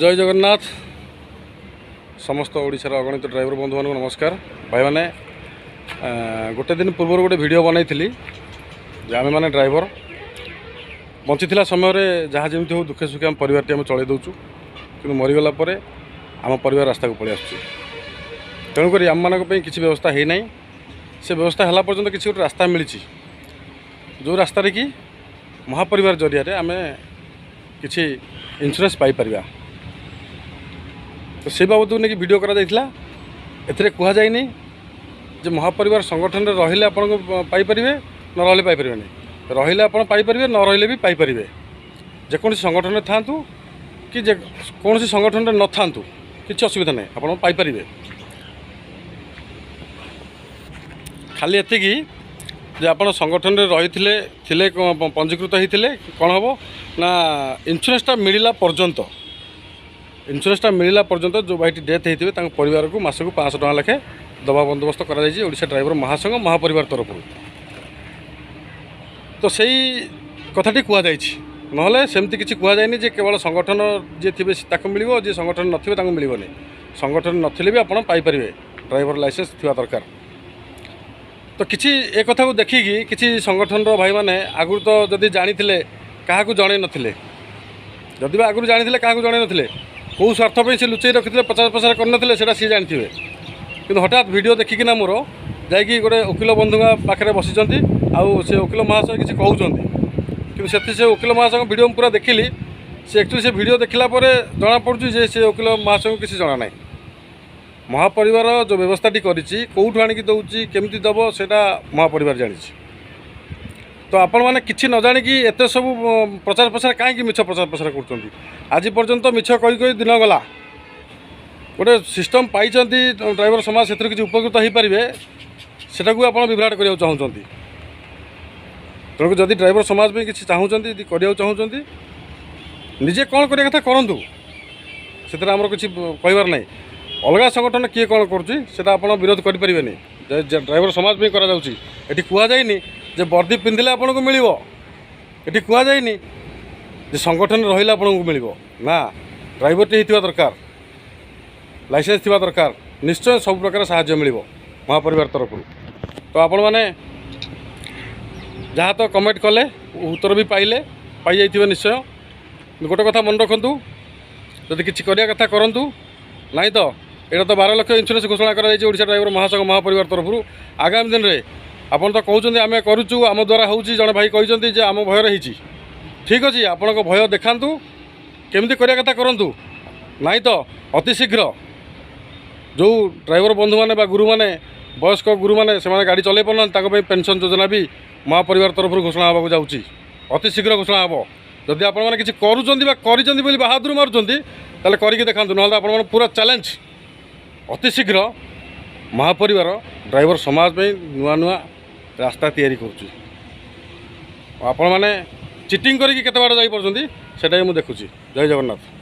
जय जगन्नाथ समस्त ओडिशार अगणित ड्राइवर बंधु मानक नमस्कार भाई मैंने गोटे दिन पूर्व गोटे वीडियो बनई थी आम मैंने ड्राइवर बंची समय जहाँ जमी हो दुखे सुखे आम परिवार आम चल दूचु कि मरीगला आम परिवार रास्ता को पलि आस तेणुक आम मान किसी व्यवस्था है ना से व्यवस्था है पर्यटन किसी गोटे रास्ता मिली जो रास्त कि महापरिवार जरिया आम किसी इंश्योरेंस पाइपर तो से बाबद नहीं वीडियो करा एथिरे कह जाए जे महापरिवार संगठन में रहिले आपन पाइपर न रहिले पाइपर नहीं रहिले आप पाइपर न रहिले भी पाइपर जेकोसी संगठन में था कि कौन संगठन में न था कि असुविधा नहीं आप पाइपर खाली एति जे आप संगठन में रही पंजीकृत होते कौन हम ना इंश्योरेंसटा मिलला पर्यंत इंश्योरेंसटा मिलला पर्यंत जो भाई डेथ होते परिवार को मासक 500 टका लेखे दबा बंदोबस्त करा ड्राइवर महासंघ महापरिवार तरफ तो सही कथाटी कहुई ना सेमती किसी कहुए जे केवल संगठन जी थे मिल जी संगठन नथिबे मिलबनी संगठन नथिले भी आप पाइपर ड्राइवर लाइसेंस थी दरकार तो किसी एक कथा को देखिकी किसी संगठन भाई मैंने आगु तो जदि जानी क्या जन नथिले जदि आगु जानी क्या जन नथिले कौ स्वार्थ से लुचई रखी प्रचार प्रसार करनथिले सेटा सी जानी कि हठात वीडियो देखिकिना मोर जाकि गोटे वकिल बंधु पाखे बसी आउ से वकिल महाशय किसी कहते कि से वकिल महाशय वीडियो पूरा देखिली से एक्चुअली से वीडियो देखला जना पड़ुची जे से वकिल महाशय को किसी जना ना महापरिवार जो व्यवस्थाटी करिछि कोठु आनिक दउछि केमिति दब सेटा महापरिवार जानी तो आपण मैंने किसी न जाणी एत सब प्रचार प्रसार कहीं मिछ प्रचार प्रसार कर आज पर्यंत मिछ कही दिन गला गोटे सिस्टम पाई ड्राइवर समाज से किसी उपकृत हो पारे सेटा को आप विभ्राट करने चाहते तेणुक जदि ड्राइवर समाज में किसी चाहते करने चाहते निजे कौन करने कथा करूँ से आमर किसी कहबार ना अलग संगठन किए कौन करा आप विरोध करें ड्राइवर समाज में करा ये कहुए जे वर्दी पिंधिले आपन को मिलिबो एटी कहुआ जाइनी जे संगठन रहिले आपन को मिलिबो ना ड्राइवर टी हितवा दरकार लाइसेंस थिबा दरकार निश्चय सब प्रकार सहायता मिलिबो महापरिवार तरफ तो आपण माने जहाँ तो कमेंट कले उत्तर भी पाइले पाई जाइथिबे निश्चय गोटे कथा मन रखंतु जदि किछि करिया कथा करंतु नहीं तो एटा तो 12 लाख इंश्योरेंस घोषणा करा जाइछि ओडिशा ड्राइवर महासंघ महापरिवार तरफ आगामी दिन रे आपन तो कहते आम करुचु आम द्वारा हो जड़े भाई कहते आम भय रही ठीक अच्छे आपण भय देखा केमती करने कथा करूँ नाई तो अति शीघ्र जो ड्राइवर बंधु मैंने गुरु मैंने वयस्क गुरु मैंने से गाड़ी चल पाना पेंशन योजना भी महापरिवार तरफ घोषणा होगा जाऊँगी अति शीघ्र घोषणा हे जदि आप किसी कर बहादुर मारुंट करके देखा ना आप पूरा चैलेंज अति शीघ्र महापरिवार ड्राइवर समाज में नुआ नुआ रास्ता तैयारी करुच्ची आपण मैंने चिटिंग करके केते बाड़ जाई परछंती सेटा मुझे देखुची। जय जगन्नाथ।